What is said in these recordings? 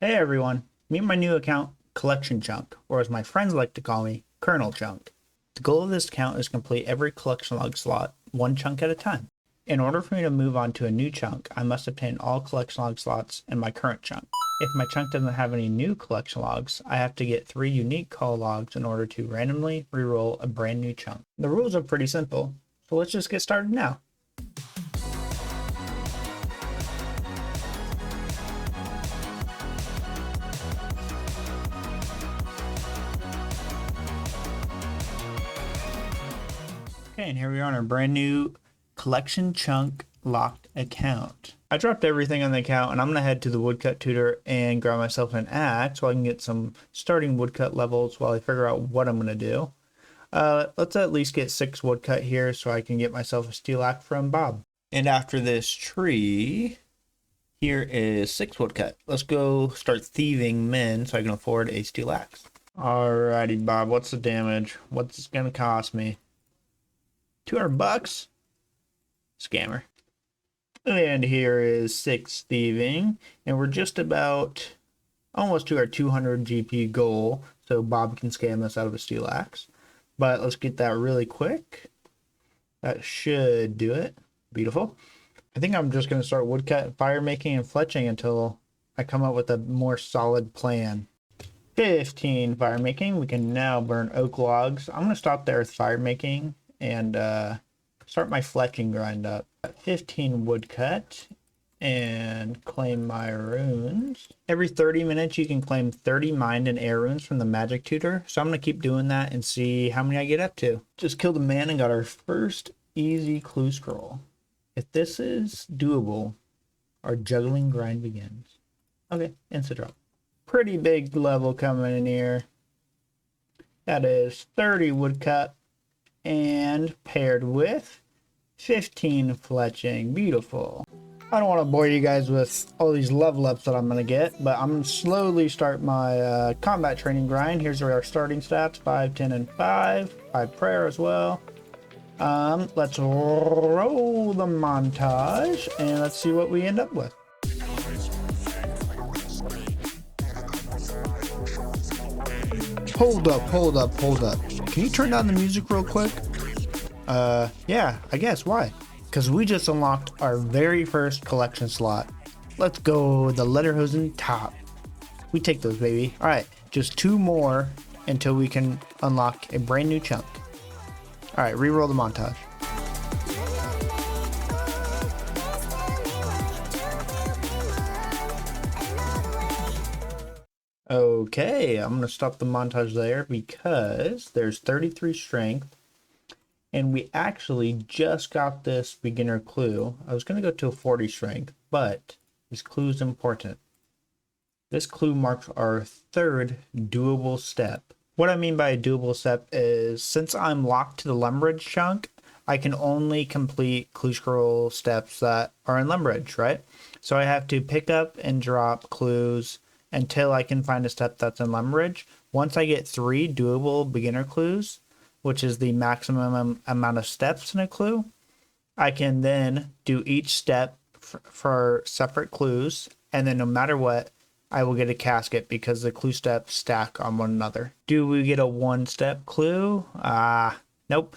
Hey everyone, meet my new account, Collection Chunk, or as my friends like to call me, Kernel Chunk. The goal of this account is to complete every collection log slot, one chunk at a time. In order for me to move on to a new chunk, I must obtain all collection log slots in my current chunk. If my chunk doesn't have any new collection logs, I have to get 3 unique call logs in order to randomly reroll a brand new chunk. The rules are pretty simple, so let's just get started now. Okay, and here we are on our brand new Collection Chunk locked account. I dropped everything on the account and I'm gonna head to the woodcut tutor and grab myself an axe so I can get some starting woodcut levels while I figure out what I'm gonna do. Let's at least get 6 woodcut here so I can get myself a steel axe from Bob. And after this tree, here is 6 woodcut. Let's go start thieving men so I can afford a steel axe. Alrighty, Bob, what's the damage? What's it gonna cost me? $200? Scammer. And here is 6 thieving, and we're just about almost to our 200 GP goal, so Bob can scam us out of a steel axe. But let's get that really quick. That should do it. Beautiful. I think I'm just going to start woodcut, fire making, and fletching until I come up with a more solid plan. 15 fire making. We can now burn oak logs. I'm going to stop there with fire making and start my fletching grind up. 15 woodcut and claim my runes. Every 30 minutes you can claim 30 mind and air runes from the magic tutor, so I'm gonna keep doing that and see how many I get up to. Just killed a man and got our first easy clue scroll. If this is doable, our juggling grind begins. Okay, insta drop. Pretty big level coming in here. That is 30 woodcut and paired with 15 fletching. Beautiful. I don't want to bore you guys with all these level ups that I'm going to get, but I'm going to slowly start my combat training grind. Here's our starting stats: 5, 10, and 5. 5 prayer as well. Let's roll the montage and let's see what we end up with. Hold up. Can you turn down the music real quick? Yeah, I guess. Why? Because we just unlocked our very first collection slot. Let's go the Lederhosen top. We take those, baby. All right, just 2 more until we can unlock a brand new chunk. All right, re-roll the montage. Okay, I'm going to stop the montage there because there's 33 strength. And we actually just got this beginner clue. I was going to go to a 40 strength, but this clue is important. This clue marks our 3rd doable step. What I mean by a doable step is since I'm locked to the Lumbridge chunk, I can only complete clue scroll steps that are in Lumbridge, right? So I have to pick up and drop clues until I can find a step that's in Lumbridge. Once I get 3 doable beginner clues, which is the maximum amount of steps in a clue, I can then do each step for separate clues, and then no matter what, I will get a casket because the clue steps stack on one another. Do we get a 1-step clue? Nope.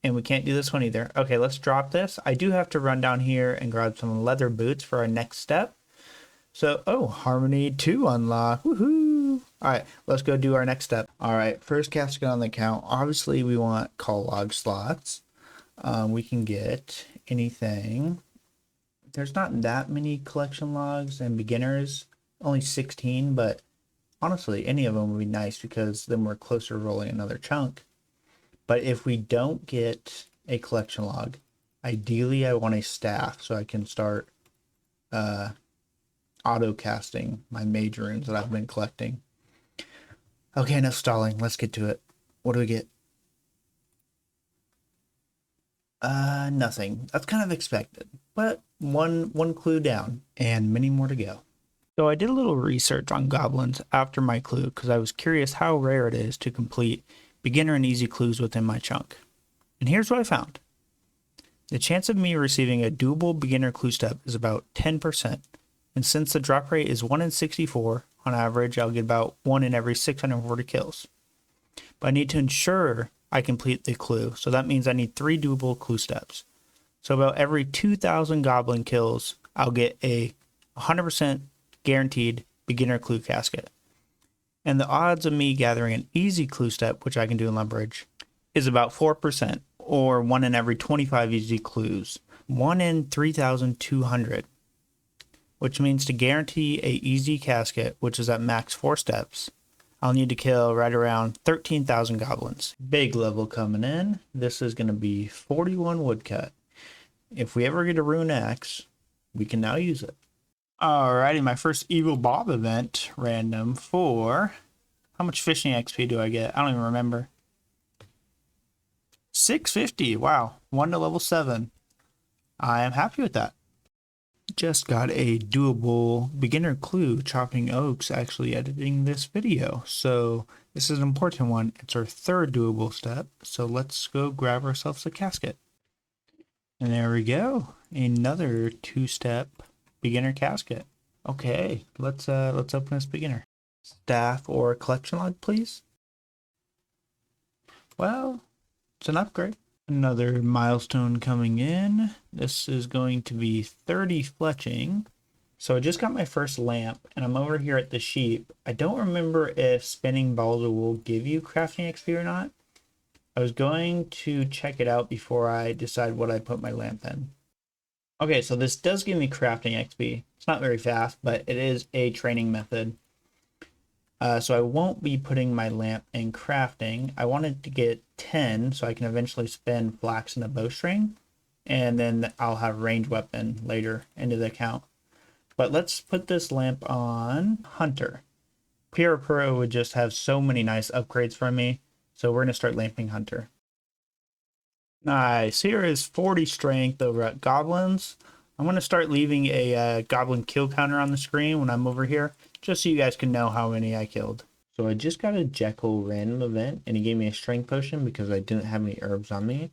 And we can't do this one either. Okay, let's drop this. I do have to run down here and grab some leather boots for our next step. So, Harmony 2 unlock. Woohoo! Alright, let's go do our next step. Alright, first casket on the account. Obviously, we want call log slots. We can get anything. There's not that many collection logs and beginners. Only 16, but honestly, any of them would be nice because then we're closer to rolling another chunk. But if we don't get a collection log, ideally I want a staff so I can start auto casting my mage runes that I've been collecting. Okay, enough stalling. Let's get to it. What do we get? Nothing. That's kind of expected, but one clue down and many more to go. So I did a little research on goblins after my clue because I was curious how rare it is to complete beginner and easy clues within my chunk. And here's what I found. The chance of me receiving a doable beginner clue step is about 10%. And since the drop rate is 1 in 64, on average, I'll get about 1 in every 640 kills. But I need to ensure I complete the clue. So that means I need 3 doable clue steps. So about every 2,000 goblin kills, I'll get a 100% guaranteed beginner clue casket. And the odds of me gathering an easy clue step, which I can do in Lumbridge, is about 4%, or 1 in every 25 easy clues. 1 in 3,200. Which means to guarantee a easy casket, which is at max 4 steps, I'll need to kill right around 13,000 goblins. Big level coming in. This is going to be 41 woodcut. If we ever get a rune axe, we can now use it. Alrighty, my first Evil Bob event, random for... How much fishing XP do I get? I don't even remember. 650, wow. 1 to level 7. I am happy with that. Just got a doable beginner clue chopping oaks actually editing this video. So this is an important one. It's our 3rd doable step. So let's go grab ourselves a casket. And there we go. Another 2-step beginner casket. Okay, let's open this beginner. Staff or collection log, please. Well, it's an upgrade. Another milestone coming in. This is going to be 30 fletching. So I just got my first lamp and I'm over here at the sheep. I don't remember if spinning balls of wool give you crafting XP or not. I was going to check it out before I decide what I put my lamp in. Okay, so this does give me crafting XP. It's not very fast, but it is a training method. So I won't be putting my lamp in crafting. I wanted to get 10 so I can eventually spin flax and a bowstring. And then I'll have ranged weapon later into the account. But let's put this lamp on Hunter. Pure Pro would just have so many nice upgrades for me. So we're going to start lamping Hunter. Nice. Here is 40 strength over at goblins. I'm going to start leaving a goblin kill counter on the screen when I'm over here, just so you guys can know how many I killed. So I just got a Jekyll random event, and he gave me a strength potion because I didn't have any herbs on me.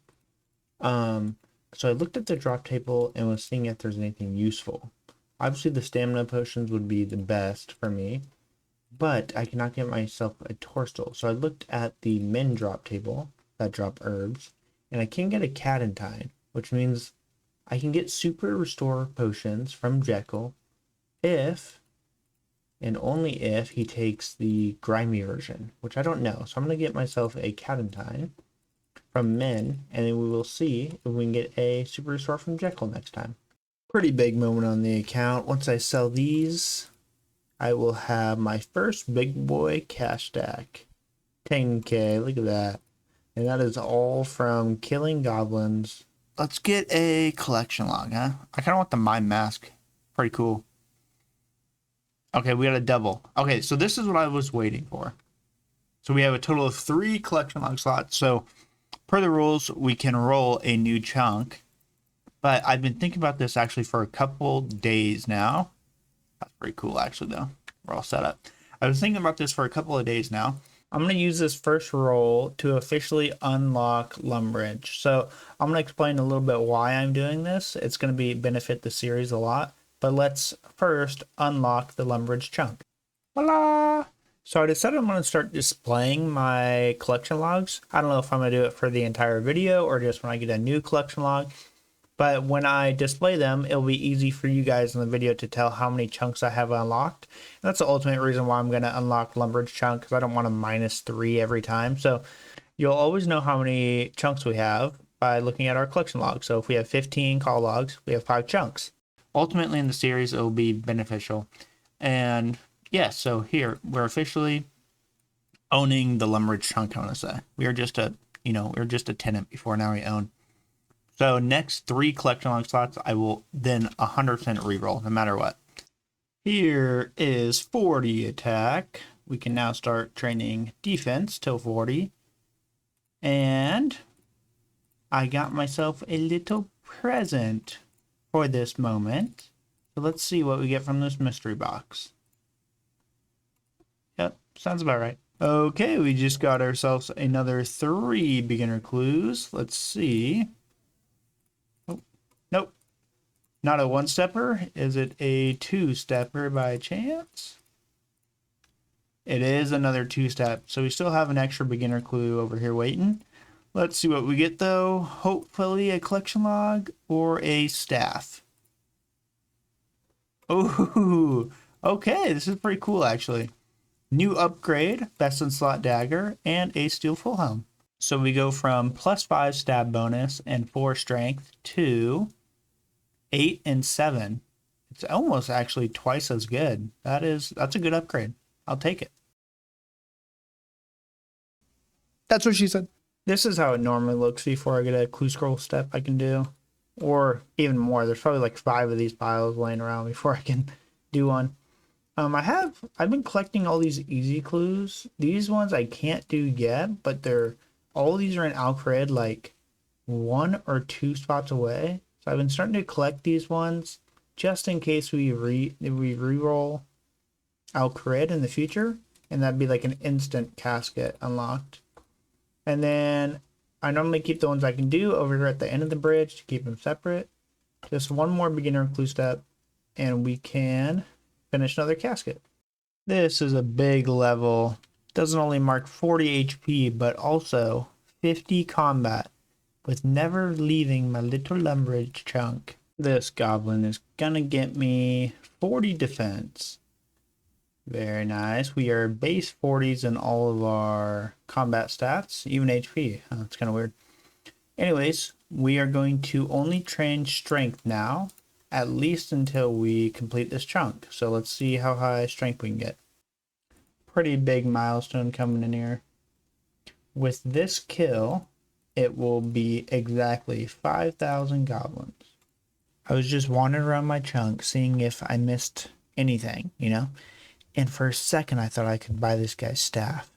So I looked at the drop table and was seeing if there's anything useful. Obviously the stamina potions would be the best for me, but I cannot get myself a torstal. So I looked at the min drop table that drop herbs, and I can get a Cadentine, which means I can get super restore potions from Jekyll if and only if he takes the grimy version, which I don't know. So I'm going to get myself a Cadentine from Min, and then we will see if we can get a super restore from Jekyll next time. Pretty big moment on the account. Once I sell these, I will have my first big boy cash stack. 10k, look at that. And that is all from killing goblins. Let's get a collection log, huh? I kind of want the mime mask. Pretty cool. Okay, we got a double. Okay, so this is what I was waiting for. So we have a total of 3 collection log slots. So per the rules, we can roll a new chunk. But I've been thinking about this actually for a couple days now. That's pretty cool actually though. We're all set up. I was thinking about this for a couple of days now. I'm going to use this first roll to officially unlock Lumbridge. So I'm going to explain a little bit why I'm doing this. It's going to benefit the series a lot. But let's first unlock the Lumbridge chunk. Voila! So I decided I'm going to start displaying my collection logs. I don't know if I'm going to do it for the entire video or just when I get a new collection log. But when I display them, it'll be easy for you guys in the video to tell how many chunks I have unlocked. And that's the ultimate reason why I'm going to unlock Lumbridge chunk, because I don't want to -3 every time. So you'll always know how many chunks we have by looking at our collection log. So if we have 15 call logs, we have 5 chunks. Ultimately in the series, it will be beneficial. And yeah, so here we're officially owning the Lumbridge chunk, I want to say. We are just a, we're just a tenant before, now we own. So next 3 collection log slots, I will then 100% reroll, no matter what. Here is 40 attack. We can now start training defense till 40. And I got myself a little present for this moment. So let's see what we get from this mystery box. Yep, sounds about right. Okay, we just got ourselves another 3 beginner clues. Let's see. Nope. Not a one-stepper. Is it a two-stepper by chance? It is another two-step. So we still have an extra beginner clue over here waiting. Let's see what we get though. Hopefully a collection log or a staff. Oh, okay. This is pretty cool actually. New upgrade, best in slot dagger, and a steel full helm. So we go from +5 stab bonus and 4 strength to 8 and 7. It's almost actually twice as good. That's a good upgrade. I'll take it. That's what she said. This is how it normally looks before I get a clue scroll step I can do. Or even more. There's probably like 5 of these piles laying around before I can do one. I've been collecting all these easy clues. These ones I can't do yet, but all these are in Alfred like 1 or 2 spots away. So I've been starting to collect these ones just in case we re-roll Alfred in the future, and that'd be like an instant casket unlocked. And then I normally keep the ones I can do over here at the end of the bridge to keep them separate. Just one more beginner clue step, and we can finish another casket. This is a big level. Doesn't only mark 40 HP, but also 50 combat, with never leaving my little lumberage chunk. This goblin is gonna get me 40 defense. Very nice. We are base 40s in all of our combat stats, even HP. That's kind of weird. Anyways, we are going to only train strength now, at least until we complete this chunk. So let's see how high strength we can get. Pretty big milestone coming in here. With this kill, it will be exactly 5,000 goblins. I was just wandering around my chunk, seeing if I missed anything, you know? And for a second, I thought I could buy this guy's staff.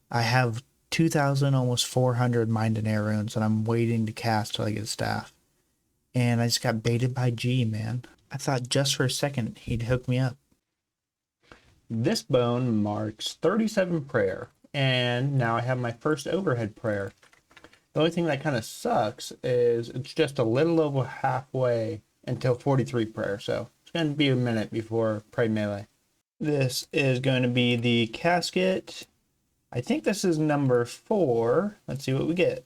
I have 2,000, almost 400 mind and air runes, and I'm waiting to cast till I get a staff. And I just got baited by G, man. I thought just for a second he'd hook me up. This bone marks 37 prayer, and now I have my first overhead prayer. The only thing that kind of sucks is it's just a little over halfway until 43 prayer, so it's going to be a minute before pray melee. This is going to be the casket. I think this is number 4. Let's see what we get.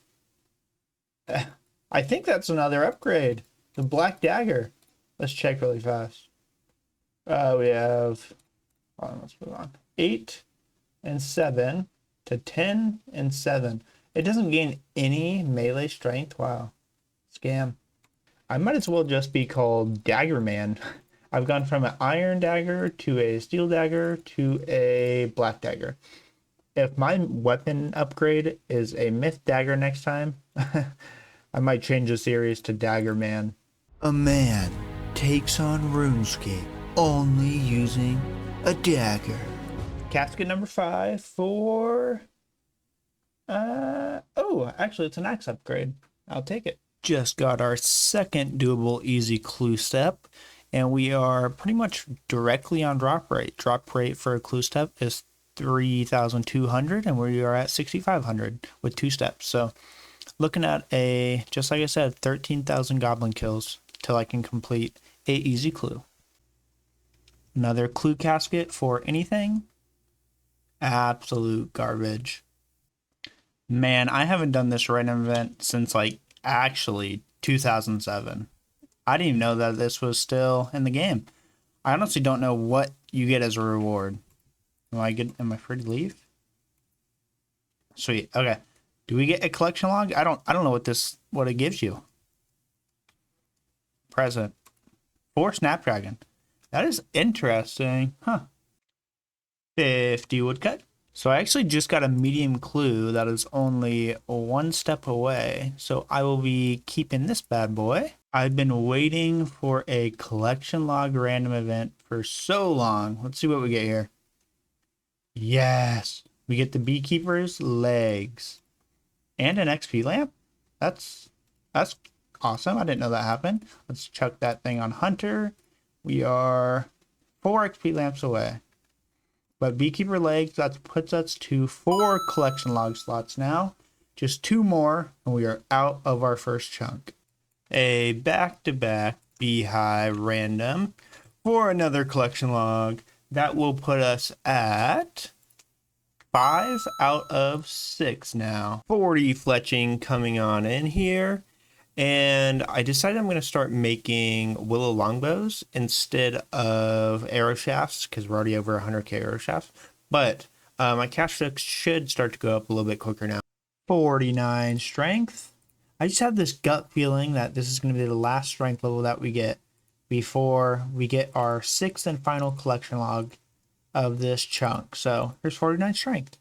I think that's another upgrade. The black dagger. Let's check really fast. We have, let's move on. 8 and 7 to 10 and 7. It doesn't gain any melee strength. Wow. Scam. I might as well just be called Dagger Man. I've gone from an iron dagger to a steel dagger to a black dagger. If my weapon upgrade is a myth dagger next time, I might change the series to Dagger Man. A man takes on RuneScape only using a dagger. Casket number 5 for... actually it's an axe upgrade. I'll take it. Just got our second doable easy clue step, and we are pretty much directly on drop rate. Drop rate for a clue step is 3,200, and we are at 6,500 with 2 steps. So looking at just like I said, 13,000 goblin kills till I can complete a easy clue. Another clue casket for anything. Absolute garbage. Man, I haven't done this random event since like actually 2007. I didn't even know that this was still in the game. I honestly don't know what you get as a reward. Am I free to leave? Sweet. Okay. Do we get a collection log? I don't know what it gives you. Present. 4 Snapdragon. That is interesting. Huh. 50 woodcut. So I actually just got a medium clue that is only 1 step away. So I will be keeping this bad boy. I've been waiting for a collection log random event for so long. Let's see what we get here. Yes. We get the beekeeper's legs. And an XP lamp. That's awesome. I didn't know that happened. Let's chuck that thing on Hunter. We are 4 XP lamps away. But beekeeper legs, that puts us to 4 collection log slots now. Just 2 more, and we are out of our first chunk. A back-to-back beehive random for another collection log. That will put us at 5 out of 6 now. 40 fletching coming on in here. And I decided I'm going to start making willow longbows instead of arrow shafts because we're already over 100k arrow shafts. But my cash flow should start to go up a little bit quicker now. 49 strength. I just have this gut feeling that this is going to be the last strength level that we get before we get our 6th and final collection log of this chunk. So here's 49 strength.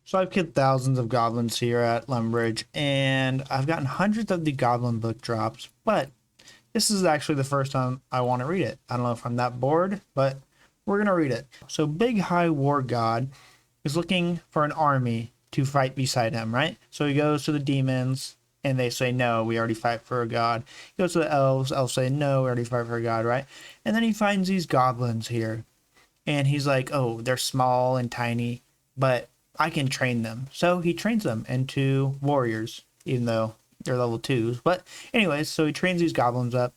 So I've killed thousands of goblins here at Lumbridge, and I've gotten hundreds of the goblin book drops, but this is actually the first time I want to read it. I don't know if I'm that bored, but we're going to read it. So Big High War God is looking for an army to fight beside him, right? So he goes to the demons, and they say, no, we already fight for a god. He goes to the elves say, no, we already fight for a god, right? And then he finds these goblins here, and he's like, oh, they're small and tiny, but I can train them. So he trains them into warriors, even though they're level 2s. But anyways, so he trains these goblins up,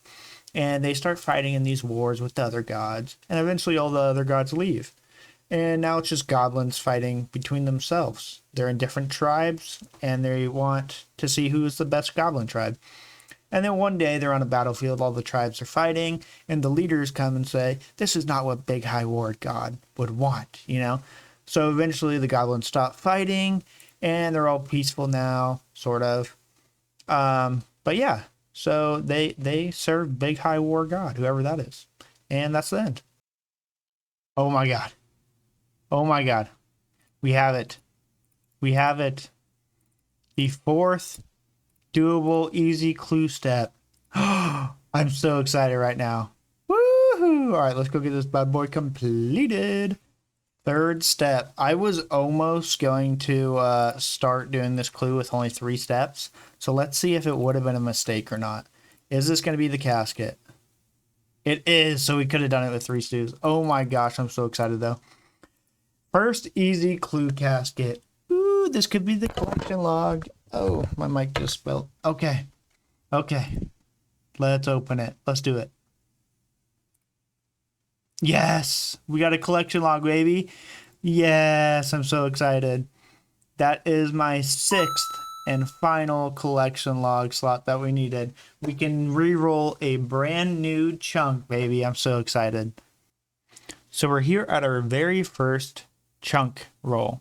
and they start fighting in these wars with the other gods. And eventually all the other gods leave. And now it's just goblins fighting between themselves. They're in different tribes, and they want to see who is the best goblin tribe. And then one day they're on a battlefield, all the tribes are fighting, and the leaders come and say, this is not what Big High War God would want, you know? So eventually the goblins stop fighting, and they're all peaceful now, sort of. But yeah, so they serve Big High War God, whoever that is. And that's the end. Oh my god. Oh my god. We have it. We have it. The 4th doable easy clue step. I'm so excited right now. Woohoo! All right, let's go get this bad boy completed. 3rd step. I was almost going to start doing this clue with only 3 steps. So let's see if it would have been a mistake or not. Is this going to be the casket? It is. So we could have done it with 3 stews. Oh my gosh. I'm so excited though. First easy clue casket. Ooh, this could be the collection log. Oh, my mic just spilled. Okay. Okay. Let's open it. Let's do it. Yes, we got a collection log, baby. Yes, I'm so excited. That is my 6th and final collection log slot that we needed. We can re-roll a brand new chunk, baby. I'm so excited. So we're here at our very first chunk roll,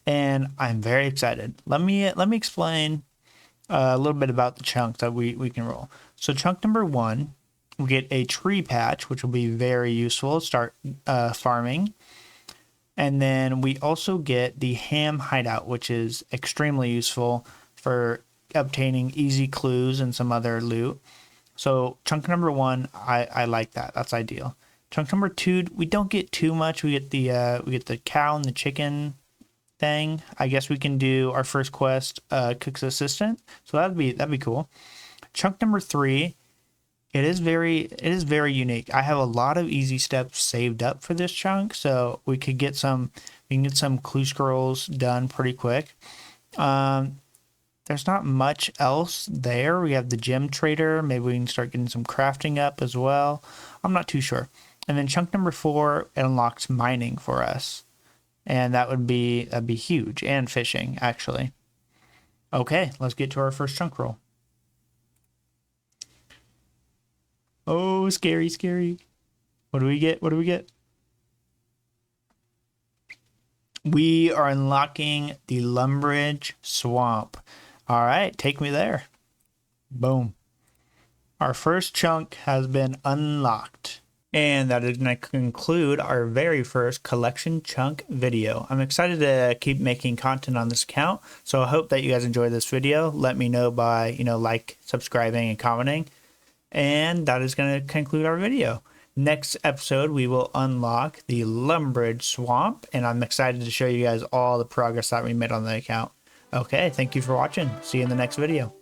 and I'm very excited. Let me explain a little bit about the chunk that we can roll. So chunk number 1. We get a tree patch, which will be very useful. Start farming. And then we also get the ham hideout, which is extremely useful for obtaining easy clues and some other loot. So chunk number 1, I like that. That's ideal. Chunk number 2, we don't get too much. We get the cow and the chicken thing. I guess we can do our first quest, cook's assistant. So that'd be cool. Chunk number 3. It is very unique. I have a lot of easy steps saved up for this chunk, so we can get some clue scrolls done pretty quick. There's not much else there. We have the gem trader. Maybe we can start getting some crafting up as well. I'm not too sure. And then chunk number 4, it unlocks mining for us, and that'd be huge, and fishing actually. Okay, let's get to our first chunk roll. Oh, scary, scary. What do we get? What do we get? We are unlocking the Lumbridge Swamp. All right, take me there. Boom. Our first chunk has been unlocked. And that is going to conclude our very first collection chunk video. I'm excited to keep making content on this account. So I hope that you guys enjoyed this video. Let me know by, like, subscribing and commenting. And that is going to conclude our video. Next episode, we will unlock the Lumbridge Swamp, and I'm excited to show you guys all the progress that we made on the account. Okay, thank you for watching. See you in the next video.